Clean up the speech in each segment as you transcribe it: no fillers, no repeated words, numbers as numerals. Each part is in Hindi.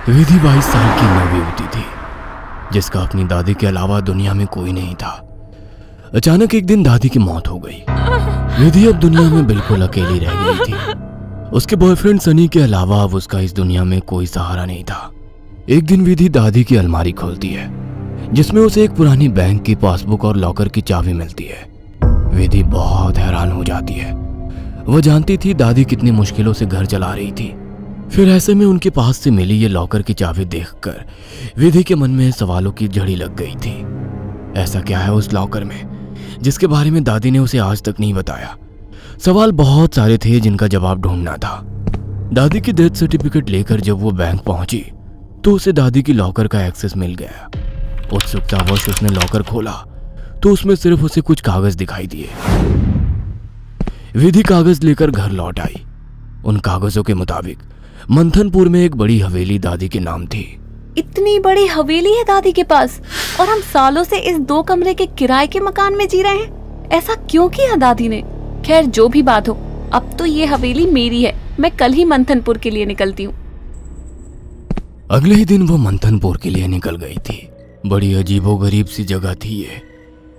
विधि 22 साल की नवयुवती थी जिसका अपनी दादी के अलावा दुनिया में कोई नहीं था। अचानक एक दिन दादी की मौत हो गई। विधि अब दुनिया में बिल्कुल अकेली रह गई थी। उसके बॉयफ्रेंड सनी के अलावा अब उसका इस दुनिया में कोई सहारा नहीं था। एक दिन विधि दादी की अलमारी खोलती है जिसमें उसे एक पुरानी बैंक की पासबुक और लॉकर की चाबी मिलती है। विधि बहुत हैरान हो जाती है। वह जानती थी दादी कितनी मुश्किलों से घर चला रही थी। फिर ऐसे में उनके पास से मिली ये लॉकर की चाबी देखकर विधि के मन में सवालों की झड़ी लग गई थी। ऐसा क्या है उस लॉकर में जिसके बारे में दादी ने उसे आज तक नहीं बताया? सवाल बहुत सारे थे जिनका जवाब ढूंढना था। दादी की डेथ सर्टिफिकेट लेकर जब वो बैंक पहुंची तो उसे दादी की लॉकर का एक्सेस मिल गया। उत्सुकतावश उसने लॉकर खोला तो उसमें सिर्फ उसे कुछ कागज दिखाई दिए। विधि कागज लेकर घर लौट आई। उन कागजों के मुताबिक मंथनपुर में एक बड़ी हवेली दादी के नाम थी। इतनी बड़ी हवेली है दादी के पास और हम सालों से इस 2 कमरे के किराए के मकान में जी रहे हैं। ऐसा क्यों किया दादी ने? खैर जो भी बात हो, अब तो ये हवेली मेरी है। मैं कल ही मंथनपुर के लिए निकलती हूँ। अगले ही दिन वो मंथनपुर के लिए निकल गई थी। बड़ी अजीबोगरीब सी जगह थी ये।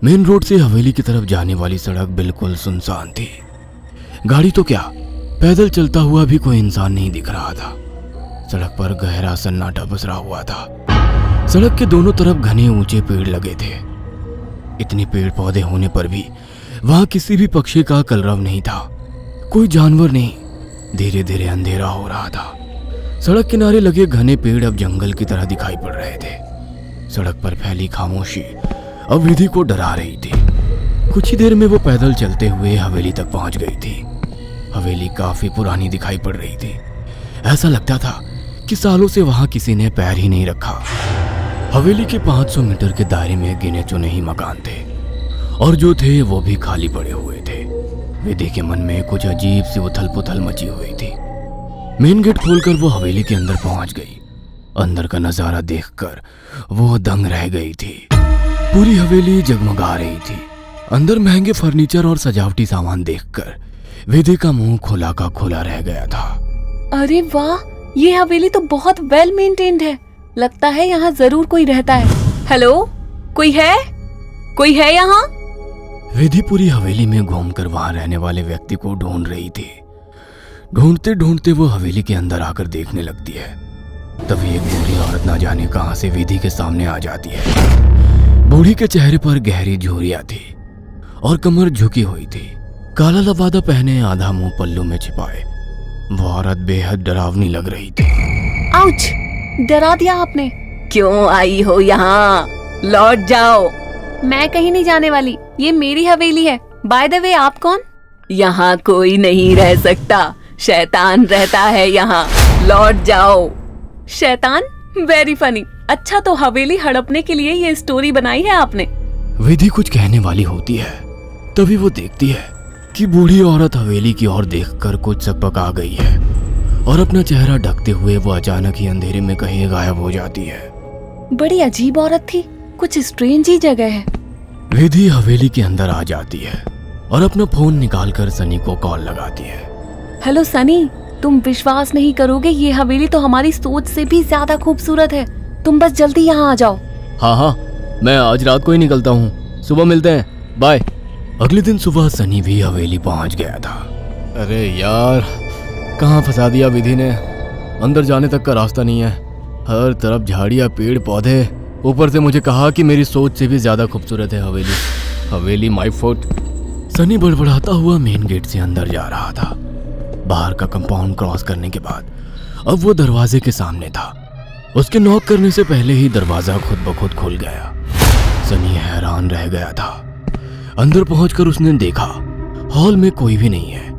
मेन रोड से हवेली की तरफ जाने वाली सड़क बिल्कुल सुनसान थी। गाड़ी तो क्या, पैदल चलता हुआ भी कोई इंसान नहीं दिख रहा था। सड़क पर गहरा सन्नाटा पसरा हुआ था। सड़क के दोनों तरफ घने ऊंचे पेड़ लगे थे। इतने पेड़ पौधे होने पर भी वहां किसी भी पक्षी का कलरव नहीं था। कोई जानवर नहीं। धीरे धीरे अंधेरा हो रहा था। सड़क किनारे लगे घने पेड़ अब जंगल की तरह दिखाई पड़ रहे थे। सड़क पर फैली खामोशी अब विधि को डरा रही थी। कुछ ही देर में वो पैदल चलते हुए हवेली तक पहुंच गई थी। हवेली काफी पुरानी दिखाई पड़ रही थी। ऐसा लगता था कि सालों से वहां किसी ने पैर ही नहीं रखा। हवेली के 500 मीटर के दायरे में गिने चुने ही मकान थे और जो थे वो भी खाली पड़े हुए थे। विधि के मन में कुछ अजीब सी उथल पुथल मची हुई थी। मेन गेट खोलकर वो हवेली के अंदर पहुंच गई। अंदर का नजारा देखकर वो दंग रह गई थी। पूरी हवेली जगमगा रही थी। अंदर महंगे फर्नीचर और सजावटी सामान देखकर विधि का मुंह खुला का खुला रह गया था। अरे वाह, ये हवेली तो बहुत वेल मेंटेन्ड है। लगता है यहाँ जरूर कोई रहता है। हेलो, कोई है? कोई है यहाँ? विधि पूरी हवेली में घूमकर वहां रहने वाले व्यक्ति को ढूंढ रही थी। ढूंढते ढूंढते वो हवेली के अंदर आकर देखने लगती है। तभी एक बूढ़ी औरत ना जाने कहां से विधि के सामने आ जाती है। बूढ़ी के चेहरे पर गहरी झुर्रियां थी और कमर झुकी हुई थी। काला लबादा पहने, आधा मुंह पल्लू में छिपाए, वो औरत बेहद डरावनी लग रही थी। आउच! डरा दिया आपने। क्यों आई हो यहाँ? लौट जाओ। मैं कहीं नहीं जाने वाली। ये मेरी हवेली है। बाय द वे, आप कौन? यहाँ कोई नहीं रह सकता। शैतान रहता है यहाँ। लौट जाओ। शैतान? Very funny. अच्छा, तो हवेली हड़पने के लिए ये स्टोरी बनाई है आपने? विधि कुछ कहने वाली होती है, तभी वो देखती है कि बूढ़ी औरत हवेली की ओर देखकर कुछ सकपका गई है और अपना चेहरा ढकते हुए वो अचानक ही अंधेरे में कहीं गायब हो जाती है। बड़ी अजीब औरत थी। कुछ स्ट्रेंज ही जगह है। विधि हवेली के अंदर आ जाती है और अपना फोन निकालकर सनी को कॉल लगाती है। हेलो सनी, तुम विश्वास नहीं करोगे, ये हवेली तो हमारी सोच से भी ज्यादा खूबसूरत है। तुम बस जल्दी यहाँ आ जाओ। हाँ, मैं आज रात को ही निकलता हूँ। सुबह मिलते हैं, बाय। अगले दिन सुबह सनी भी हवेली पहुँच गया था। अरे यार, कहाँ फंसा दिया विधि ने। अंदर जाने तक का रास्ता नहीं है। हर तरफ झाड़ियाँ, पेड़ पौधे। ऊपर से मुझे कहा कि मेरी सोच से भी ज्यादा खूबसूरत है हवेली। हवेली माय फुट। सनी बड़बड़ाता हुआ मेन गेट से अंदर जा रहा था। बाहर का कंपाउंड क्रॉस करने के बाद अब वो दरवाजे के सामने था। उसके नॉक करने से पहले ही दरवाजा खुद ब खुद खुल गया। सनी हैरान रह गया था। अंदर पहुंचकर उसने देखा हॉल में कोई भी नहीं है।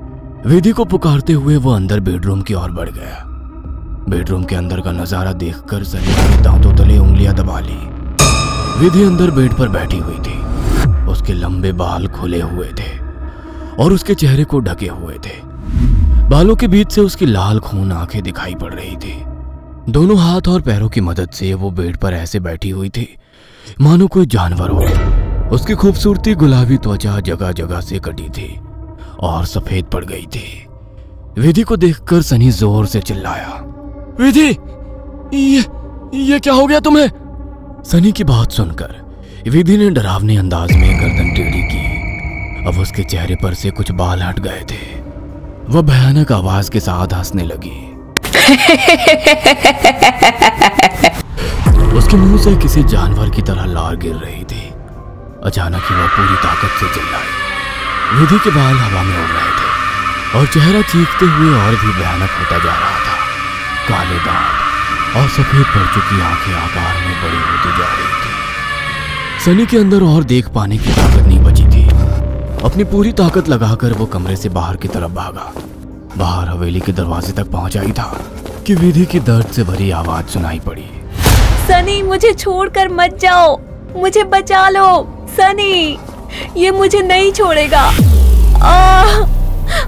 विधि को पुकारते हुए वो अंदर बेडरूम की ओर बढ़ गया। बेडरूम के अंदर का नजारा देखकर सनी ने दांतों तले उंगलियां दबा ली। विधि अंदर बेड पर बैठी हुई थी। उसके लंबे बाल खुले हुए थे और उसके चेहरे को ढके हुए थे। बालों के बीच से उसकी लाल खून आंखें दिखाई पड़ रही थी। दोनों हाथ और पैरों की मदद से वो बेड पर ऐसे बैठी हुई थी मानो कोई जानवर हो। उसकी खूबसूरती गुलाबी त्वचा जगह जगह से कटी थी और सफेद पड़ गई थी। विधि को देखकर सनी जोर से चिल्लाया, विधि, ये क्या हो गया तुम्हें? सनी की बात सुनकर विधि ने डरावने अंदाज में गर्दन टेढ़ी की। अब उसके चेहरे पर से कुछ बाल हट गए थे। वह भयानक आवाज के साथ हंसने लगी। उसके मुंह से किसी जानवर की तरह लार गिर रही थी। अचानक ही वह पूरी ताकत से चिल्लाई। विधि के बाल हवा में उड़ रहे थे और चेहरा चीखते हुए और भी भयानक होता जा रहा था। काले दांत और सफेद पड़ चुकी आंखें आकार में बड़ी होती जा रही थी। सनी के अंदर और देख पाने की ताकत नहीं बची थी। अपनी पूरी ताकत लगाकर वो कमरे से बाहर की तरफ भागा। बाहर हवेली के दरवाजे तक पहुंचा ही था कि विधि की दर्द से भरी आवाज सुनाई पड़ी। सनी, मुझे छोड़कर मत जाओ, मुझे बचा लो। सनी, ये मुझे नहीं छोड़ेगा।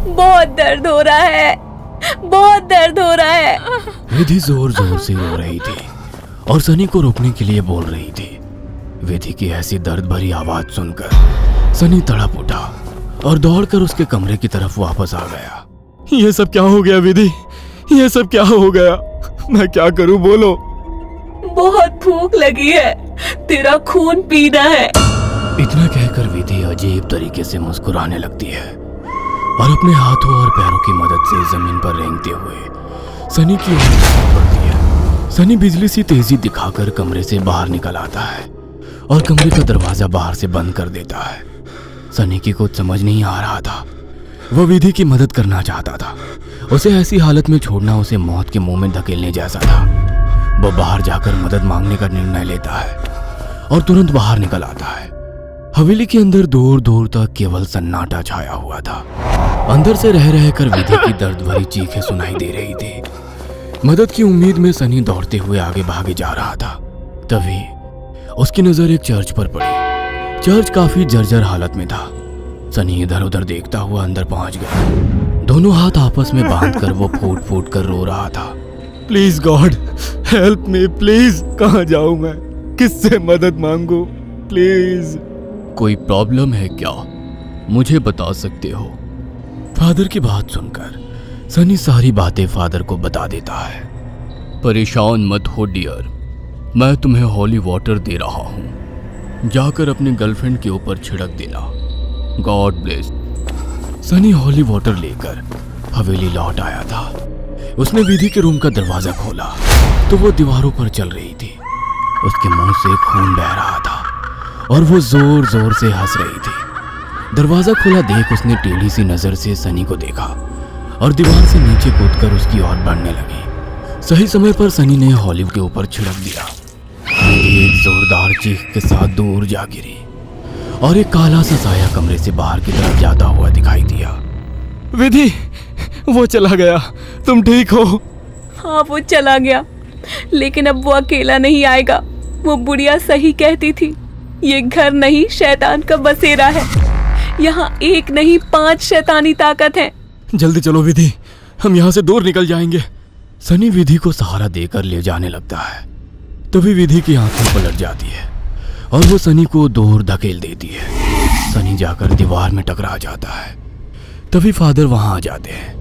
बहुत दर्द हो रहा है, बहुत दर्द हो रहा है। विधि जोर जोर से रो रही थी और सनी को रोकने के लिए बोल रही थी। विधि की ऐसी दर्द भरी आवाज सुनकर सनी तड़प उठा और दौड़कर उसके कमरे की तरफ वापस आ गया। ये सब क्या हो गया विधि? ये सब क्या हो गया? मैं क्या करूं, बोलो। बहुत भूख लगी है, तेरा खून पीना है। इतना कहकर विधि अजीब तरीके से मुस्कुराने लगती है और अपने हाथों और पैरों की मदद से जमीन पर रेंगते हुए सनी की ओर बढ़ती है। सनी बिजली सी तेजी दिखाकर कमरे से बाहर निकल आता है और कमरे का दरवाजा बाहर से बंद कर देता है। सनी की कुछ समझ नहीं आ रहा था। वह विधि की मदद करना चाहता था। उसे ऐसी हालत में छोड़ना उसे मौत के मुंह में धकेलने जैसा था। वह बाहर जाकर मदद मांगने का निर्णय लेता है और तुरंत बाहर निकल आता है। हवेली के अंदर दूर दूर तक केवल सन्नाटा छाया हुआ था। अंदर से रह रहकर विधि की दर्द भरी चीखें सुनाई दे रही थी। मदद की उम्मीद में सनी दौड़ते हुए आगे भागे जा रहा था। तभी उसकी नजर एक चर्च पर पड़ी। चर्च काफी जर्जर हालत में था। सनी इधर उधर देखता हुआ अंदर पहुंच गया। दोनों हाथ आपस में बांधकर वो फूट फूट कर रो रहा था। Please God help me, please. कहाँ जाऊं मैं? किससे मदद मांगू? प्लीज। कोई प्रॉब्लम है क्या? मुझे बता सकते हो? फादर की बात सुनकर सनी सारी बातें फादर को बता देता है। परेशान मत हो डियर, मैं तुम्हें हॉली वाटर दे रहा हूँ। जाकर अपनी गर्लफ्रेंड के ऊपर छिड़क देना। God bless. Sunny holy water लेकर हवेली लौट आया था। उसने विधि के रूम का दरवाजा खोला तो वो दीवारों पर चल रही थी। उसके मुंह से खून बह रहा था और वो जोर जोर से हंस रही थी। दरवाजा खुला देख उसने टेढ़ी सी नजर से सनी को देखा और दीवार से नीचे कूदकर उसकी ओर बढ़ने लगी। सही समय पर सनी ने हॉली के ऊपर छिड़क दिया। एक जोरदार चीख के साथ दूर जा गिरी और एक काला सा साया कमरे से बाहर की तरफ जाता हुआ दिखाई दिया। विधि, वो चला गया। तुम ठीक हो? हाँ, वो चला गया, लेकिन अब वो अकेला नहीं आएगा। वो बुढ़िया सही कहती थी, ये घर नहीं शैतान का बसेरा है। यहाँ एक नहीं 5 शैतानी ताकत है। जल्दी चलो विधि, हम यहाँ से दूर निकल जाएंगे। सनी विधि को सहारा देकर ले जाने लगता है। तभी विधि की आंखें पलट जाती है और वो सनी को दूर धकेल देती है। सनी जाकर दीवार में टकरा जाता है। तभी फादर वहां आ जाते हैं।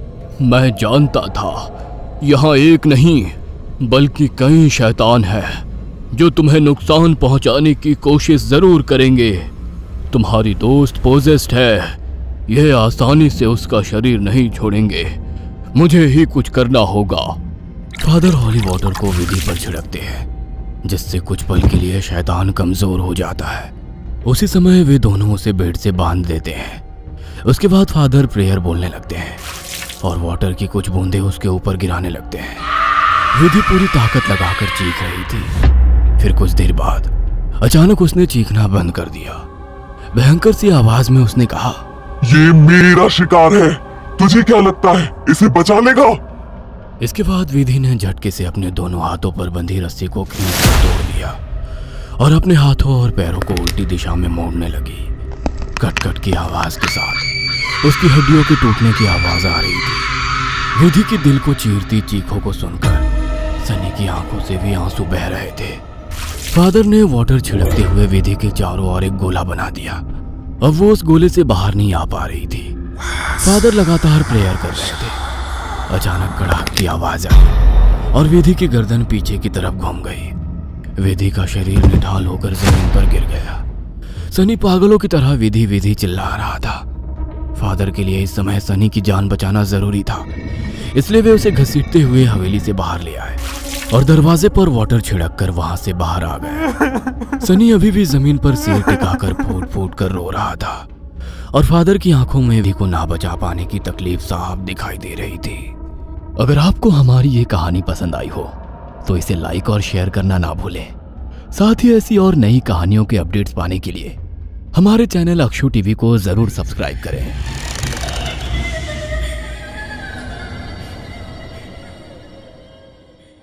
मैं जानता था यहाँ एक नहीं बल्कि कई शैतान है जो तुम्हें नुकसान पहुंचाने की कोशिश जरूर करेंगे। तुम्हारी दोस्त पोजेस्ड है, यह आसानी से उसका शरीर नहीं छोड़ेंगे। मुझे ही कुछ करना होगा। फादर हॉली वाटर को विधि पर छिड़कते हैं जिससे कुछ पल के लिए शैतान कमजोर हो जाता है। उसी समय वे दोनों उसे बेड से बांध देते हैं। उसके बाद फादर प्रेयर बोलने लगते हैं और वाटर की कुछ बूंदें उसके ऊपर गिराने लगते हैं। विधि पूरी ताकत लगाकर चीख रही थी। फिर कुछ देर बाद अचानक उसने चीखना बंद कर दिया। भयंकर सी आवाज में उसने कहा, ये मेरा शिकार है, तुझे क्या लगता है इसे बचा लेगा? इसके बाद विधि ने झटके से अपने दोनों हाथों पर बंधी रस्सी को खींचकर तोड़ दिया और अपने हाथों और पैरों को उल्टी दिशा में मोड़ने लगी। कट कट की आवाज के साथ उसकी हड्डियों के टूटने की आवाज आ रही थी। विधि की दिल को चीरती चीखों को सुनकर सनी की आंखों से भी आंसू बह रहे थे। फादर ने वाटर छिड़कते हुए विधि के चारों ओर एक गोला बना दिया। अब वो उस गोले से बाहर नहीं आ पा रही थी। फादर लगातार प्रेयर कर रहे थे। अचानक कड़ाक की आवाज आई और विधि की गर्दन पीछे की तरफ घूम गई। विधि का शरीर निढाल होकर जमीन पर गिर गया। सनी पागलों की तरह विधि विधि चिल्ला रहा था। फादर के लिए इस समय सनी की जान बचाना जरूरी था, इसलिए वे उसे घसीटते हुए हवेली से बाहर ले आए और दरवाजे पर वाटर छिड़क कर वहां से बाहर आ गए। सनी अभी भी जमीन पर सिर टिकाकर फूट फूट कर रो रहा था और फादर की आंखों में विधि को ना बचा पाने की तकलीफ साफ दिखाई दे रही थी। अगर आपको हमारी ये कहानी पसंद आई हो तो इसे लाइक और शेयर करना ना भूलें। साथ ही ऐसी और नई कहानियों के अपडेट्स पाने के लिए हमारे चैनल अक्षु टीवी को जरूर सब्सक्राइब करें।